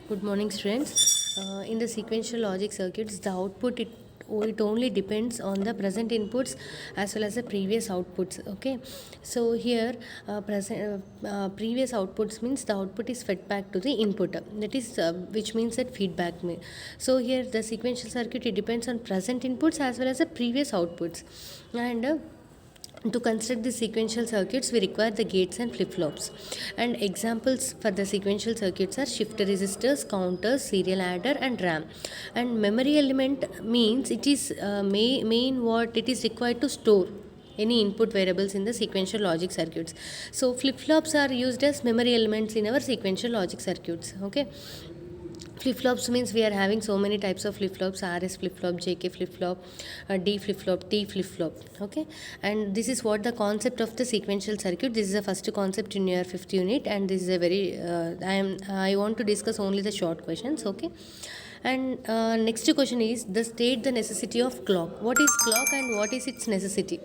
Good morning, students. In the sequential logic circuits, the output it only depends on the present inputs as well as the previous outputs. Okay, so here previous outputs means the output is fed back to the input. That is which means that feedback. So here the sequential circuit it depends on present inputs as well as the previous outputs, and to construct the sequential circuits, we require the gates and flip-flops. And examples for the sequential circuits are shifter resistors, counters, serial adder, and RAM. And memory element means it is main what it is required to store any input variables in the sequential logic circuits. So flip-flops are used as memory elements in our sequential logic circuits. Okay. Flip-flops means we are having so many types of flip-flops: RS flip-flop, JK flip-flop, D flip-flop, T flip-flop. Okay, and this is what the concept of the sequential circuit. This is the first concept in your fifth unit, and this is a very I want to discuss only the short questions. Okay, and next question is the necessity of clock. What is clock and what is its necessity?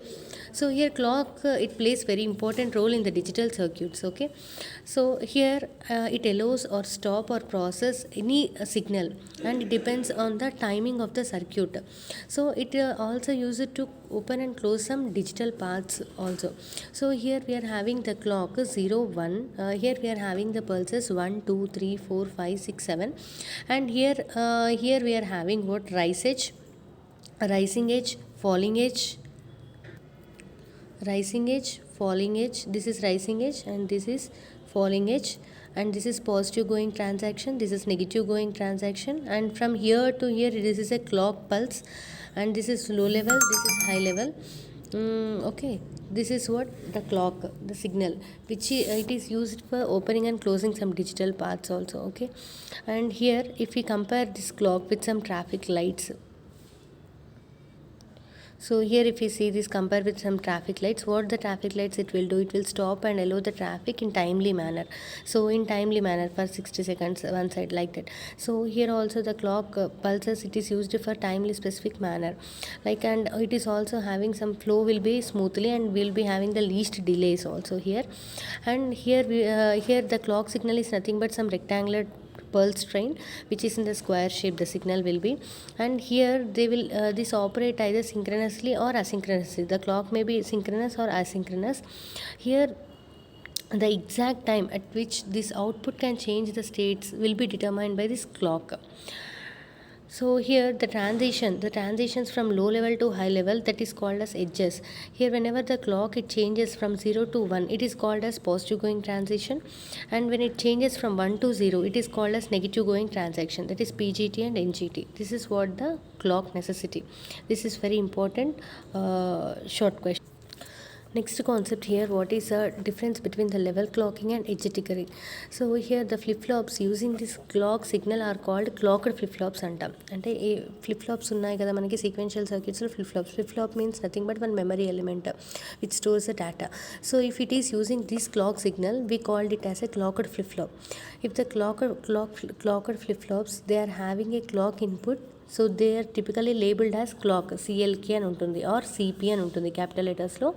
So here clock it plays very important role in the digital circuits. Okay, so here it allows or stop or process any signal, and it depends on the timing of the circuit. So it also used to open and close some digital paths also. So here we are having the clock 0 1, here we are having the pulses 1 2 3 4 5 6 7, and here we are having what rising edge, falling edge, falling edge. This is rising edge and this is falling edge, and this is positive going transaction, this is negative going transaction, and from here to here this is a clock pulse, and this is low level, this is high level. Okay, this is what the clock, the signal which it is used for opening and closing some digital paths also. Okay, and here if we compare this clock with some traffic lights, so here if you see this compare with some traffic lights, what the traffic lights it will do, it will stop and allow the traffic in timely manner. So in timely manner for 60 seconds one side like that. So here also the clock pulses it is used for timely specific manner, like, and it is also having some flow will be smoothly and will be having the least delays also here. And here here the clock signal is nothing but some rectangular pulse train which is in the square shape the signal will be, and here they will this operate either synchronously or asynchronously. The clock may be synchronous or asynchronous. Here the exact time at which this output can change the states will be determined by this clock. So here the transitions from low level to high level, that is called as edges. Here whenever the clock it changes from 0 to 1, it is called as positive going transition, and when it changes from 1 to 0, it is called as negative going transaction, that is PGT and NGT. This is what the clock necessity. This is very important short question. Next concept here, what is the difference between the level clocking and edge triggering? So here the flip-flops using this clock signal are called clocked flip-flops అంటాం. అంటే ఈ flip-flops ఉన్నాయి కదా మనకి sequential circuitsలో flip-flop means nothing but one memory element which stores the data. So if it is using this clock signal, we called it as a clocked flip-flop. If the clocked flip-flops, they are having a clock input, so they are typically labelled as clock, CLK అని ఉంటుంది or CP అని ఉంటుంది, capital లెటర్స్లో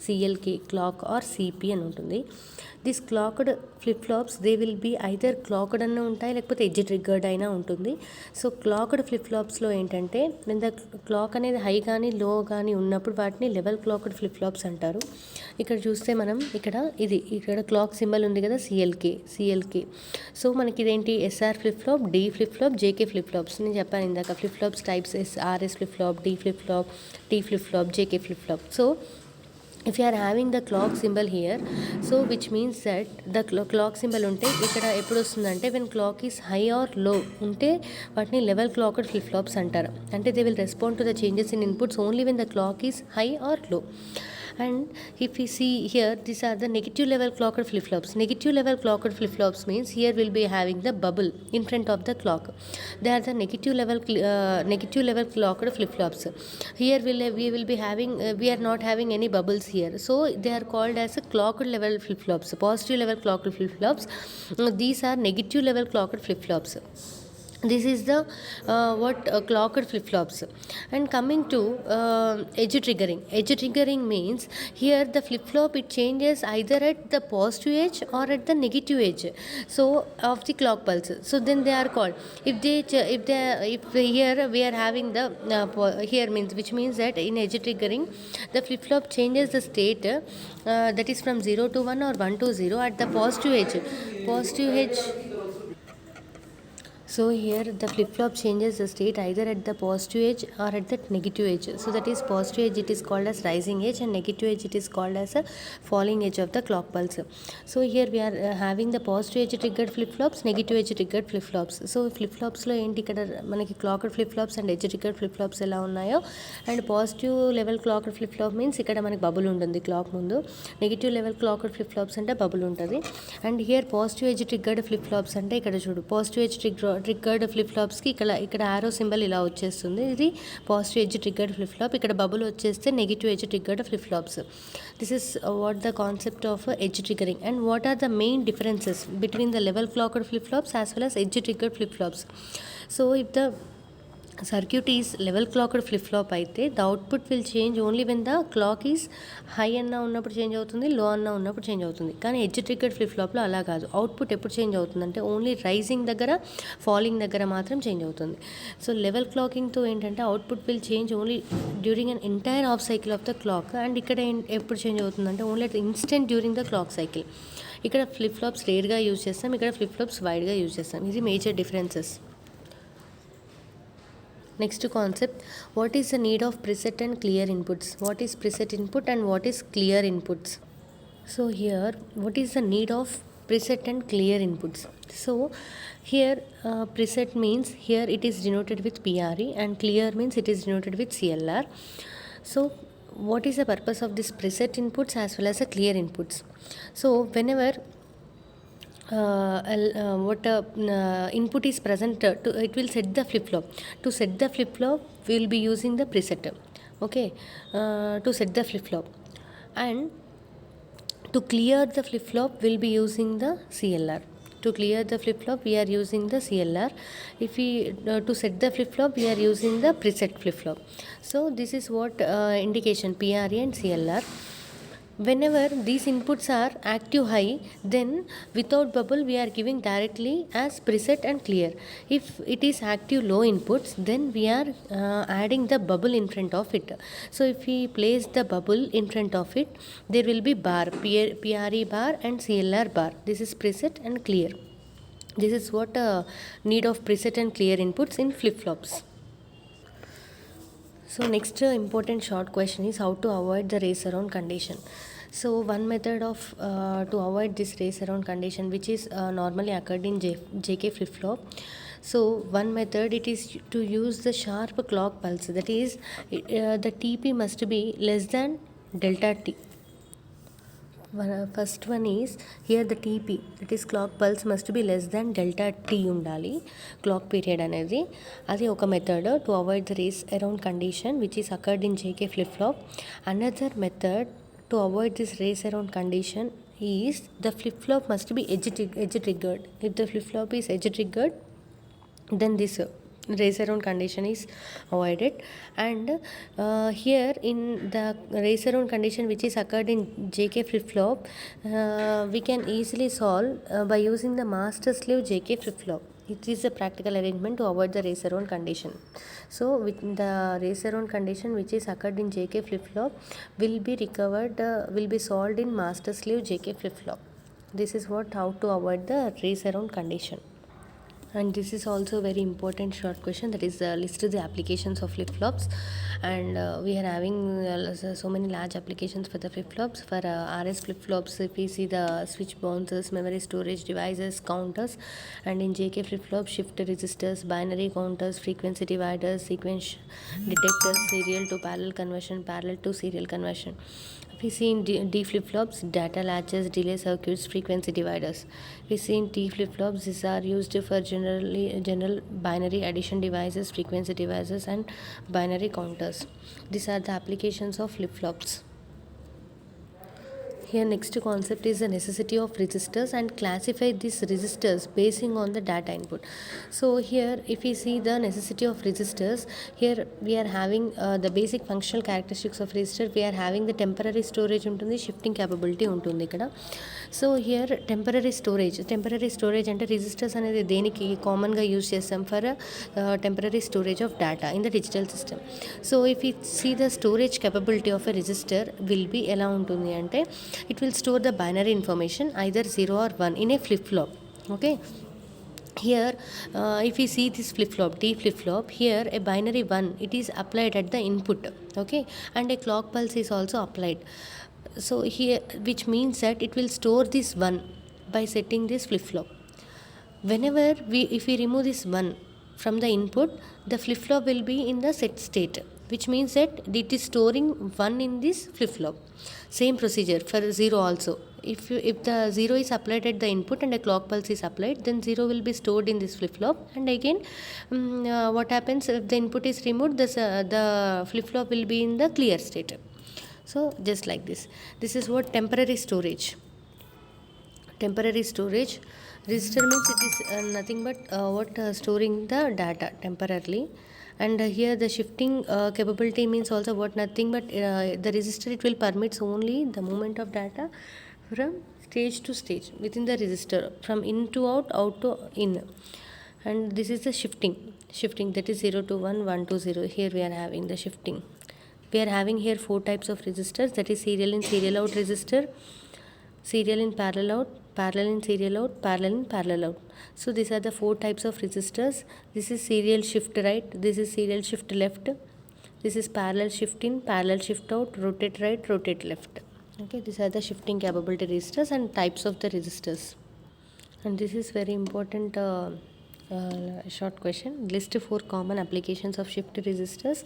CLK clock or CP అని ఉంటుంది. This clocked flip flops they will be either clocked అన్న ఉంటాయి లేకపోతే ఎడ్జ్ ట్రిగ్గర్డ్ అయినా ఉంటుంది. సో క్లాక్డ్ ఫ్లిప్ ఫ్లాప్స్లో ఏంటంటే ద క్లాక్ అనేది హై కానీ లో కానీ ఉన్నప్పుడు వాటిని లెవెల్ క్లాక్డ్ ఫ్లిప్ ఫ్లాప్స్ అంటారు. ఇక్కడ చూస్తే మనం ఇక్కడ క్లాక్ సింబల్ ఉంది కదా, సిఎల్కే. సో మనకి ఇదేంటి SR flip flop, D flip flop, JK flip flops. నేను చెప్పాను ఇందాక flip flops types RS flip flop, D flip flop, T flip flop, JK flip flop. So if you are having the clock symbol here, so which means that the clock symbol ఉంటే ఇక్కడ ఎప్పుడు వస్తుందంటే when clock is high or low ఉంటే వాటిని level clocked flip flops అంటారు. అంటే they will respond to the changes in inputs only when the clock is high or low. And if we see here, these are the negative level clocked flip flops. Negative level clocked flip flops means here we'll be having the bubble in front of the clock. They are the negative level clocked flip flops. Here we will be having we are not having any bubbles here, so they are called as a clocked level flip flops. Positive level clocked flip flops, these are negative level clocked flip flops. This is the what clocked flip-flops. And coming to edge triggering means here the flip-flop it changes either at the positive edge or at the negative edge so of the clock pulse. So then they are called, if here we are having the here means, which means that in edge triggering the flip-flop changes the state that is from 0 to 1 or 1 to 0 at the positive edge. So here the flip-flop changes the state either at the positive edge or at the negative edge. So that is positive edge it is called as rising edge, and negative edge it is called as a falling edge of the clock pulse. So here we are having the positive edge triggered flip-flops, negative edge triggered flip-flops. So flip-flops లో ఏంటి ఇక్కడ మనకి clocked flip-flops and edge triggered flip-flops ఎలా ఉన్నాయో, and positive level clocked flip-flop means ఇక్కడ మనకి bubble ఉంటుంది clock ముందు, నెగిటివ్ లెవెల్ clocked flip-flops అంటే బబుల్ ఉంటుంది. And here positive edge triggered flip-flops అంటే ఇక్కడ చూడు పాజిటివ్ ఎడ్జ్ ట్రిగ్గర్డ్ ఫ్లిప్-ఫ్లాప్స్కి ఇక్కడ ఆరో సింబల్ ఇలా వచ్చేస్తుంది, ఇది పాజిటివ్ ఎడ్జ్ ట్రిగ్గర్డ్ ఫ్లిప్-ఫ్లాప్. ఇక్కడ బబుల్ వచ్చేస్తే negative edge triggered flip-flops. This is what the concept of edge triggering and what are the main differences between the level clocked flip-flops as well as edge triggered flip-flops. So if the circuit is level clocked flip-flop అయితే the output will change only when the clock is high అన్న ఉన్నప్పుడు change అవుతుంది, లో అన్న ఉన్నప్పుడు change అవుతుంది. కానీ edge triggered ఫ్లిప్-ఫ్లాప్లో అలా కాదు, అవుట్పుట్ ఎప్పుడు చేంజ్ అవుతుంది అంటే ఓన్లీ రైజింగ్ దగ్గర ఫాలింగ్ దగ్గర మాత్రం చేంజ్ అవుతుంది. సో లెవెల్ క్లాకింగ్తో ఏంటంటే output will change only during an entire half cycle of the clock, and ఇక్కడ ఎప్పుడు చేంజ్ అవుతుందంటే only at instant during the clock cycle. ఇక్కడ ఫ్లిప్-ఫ్లాప్స్ రేర్గా యూజ్ చేస్తాం, ఇక్కడ ఫ్లిప్-ఫ్లాప్స్ వైడ్గా యూజ్ చేస్తాం. ఇది major differences. Next concept, what is the need of preset and clear inputs? What is preset input and what is clear inputs? So here, what is the need of preset and clear inputs? So here preset means here it is denoted with PRE and clear means it is denoted with CLR. So what is the purpose of this preset inputs as well as the clear inputs? So whenever what input is present it will set the flip-flop. To set the flip-flop we will be using the preset, okay, to set the flip-flop, and to clear the flip-flop we'll be using the CLR. To clear the flip-flop we are using the CLR. If we to set the flip-flop we are using the preset flip-flop. So this is what indication PRE and CLR. Whenever these inputs are active high, then without bubble we are giving directly as preset and clear. If it is active low inputs, then we are adding the bubble in front of it. So if we place the bubble in front of it, there will be bar, PRE bar and CLR bar. This is preset and clear. This is what need of preset and clear inputs in flip-flops. So next important short question is how to avoid the race around condition. So one method of to avoid this race around condition, which is normally occurred in JK flip-flop. So one method it is to use the sharp clock pulse, that is the TP must be less than delta T. First one is here the TP, that is clock pulse must be less than delta T ఉండాలి clock period అనేది. అది ఒక method to avoid the race around condition which is occurred in JK flip-flop. Another method to avoid this race around condition is the flip-flop must be edge triggered. If the flip-flop is edge triggered, then this race around condition is avoided. And here in the race around condition which is occurred in JK flip-flop, we can easily solve by using the master slave JK flip-flop. It is a practical arrangement to avoid the race around condition. So with the race around condition which is occurred in JK flip-flop will be recovered, will be solved in master slave JK flip-flop. This is what how to avoid the race around condition. And this is also a very important short question, that is list the applications of flip-flops. And we are having so many large applications for the flip-flops. For RS flip-flops, if we see the switch bouncers, memory storage devices, counters. And in JK flip-flop, shift registers, binary counters, frequency dividers, sequence detectors, serial to parallel conversion, parallel to serial conversion. We see in D flip-flops, data latches, delay circuits, frequency dividers. We see in T flip-flops, these are used for general binary addition devices, frequency devices and binary counters. These are the applications of flip-flops. Here next concept is the necessity of registers and classify these registers basing on the data input. So here if we see the necessity of registers, here we are having the basic functional characteristics of register. We are having the temporary storage ఉంటుంది, shifting capability ఉంటుంది ఇక్కడ. So here temporary storage అంటే registers అనేది దేనికి కామన్గా use చేస్తాం for temporary storage of data in the digital system. So if you see the storage capability of a register will be ఎలా ఉంటుంది అంటే it will store the binary information either 0 or 1 in a flip-flop. Okay, here if we see this flip-flop, D flip-flop, here a binary 1 it is applied at the input. Okay, and a clock pulse is also applied. So here, which means that it will store this 1 by setting this flip-flop. Whenever if we remove this 1 from the input, the flip-flop will be in the set state, which means that it is storing 1 in this flip-flop. Same procedure for 0 also. If the 0 is applied at the input and a clock pulse is applied, then 0 will be stored in this flip-flop. And again, what happens if the input is removed? The flip-flop will be in the clear state. So just like this is what temporary storage. Register means it is nothing but storing the data temporarily. And here the shifting capability means also what, nothing but the register, it will permits only the movement of data from stage to stage within the register, from in to out to in. And this is the shifting, that is 0 to 1, 1 to 0. Here we are having the shifting. We are having here 4 types of registers, that is serial in, serial out register, serial in, parallel out, parallel in, serial out, parallel in, parallel out. So these are the 4 types of registers. This is serial shift right, this is serial shift left, this is parallel shift in, parallel shift out, rotate right, rotate left. Okay, these are the shifting capability registers and types of the registers. And this is very important short question. List 4 common applications of shift registers.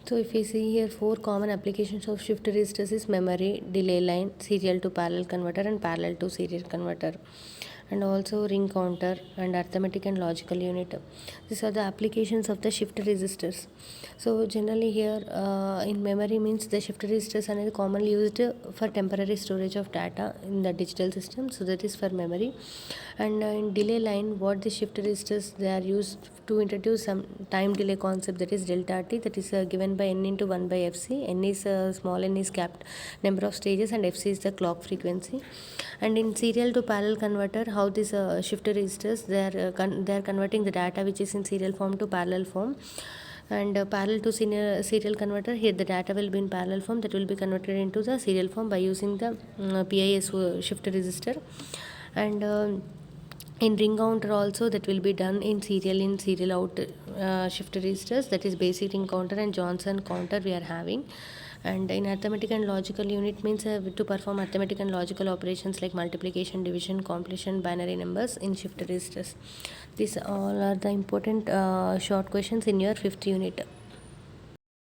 So if we see here 4 common applications of shift registers is memory, delay line, serial to parallel converter and parallel to serial converter, and also ring counter and arithmetic and logical unit. These are the applications of the shift registers. So generally here in memory means the shift registers are commonly used for temporary storage of data in the digital system, so that is for memory. And in delay line, what the shift registers, they are used to introduce some time delay concept, that is delta t, that is given by n into 1 by fc. N is small n is capped number of stages and fc is the clock frequency. And in serial to parallel converter, how this shift registers, they are converting the data which is in serial form to parallel form. And parallel to serial converter, here the data will be in parallel form, that will be converted into the serial form by using the PIS shift register. And in ring counter also, that will be done in serial out shift registers, that is basic ring counter and Johnson counter we are having. And in arithmetic and logical unit means to perform arithmetic and logical operations like multiplication, division, completion, binary numbers in shift registers. These all are the important short questions in your 5th unit.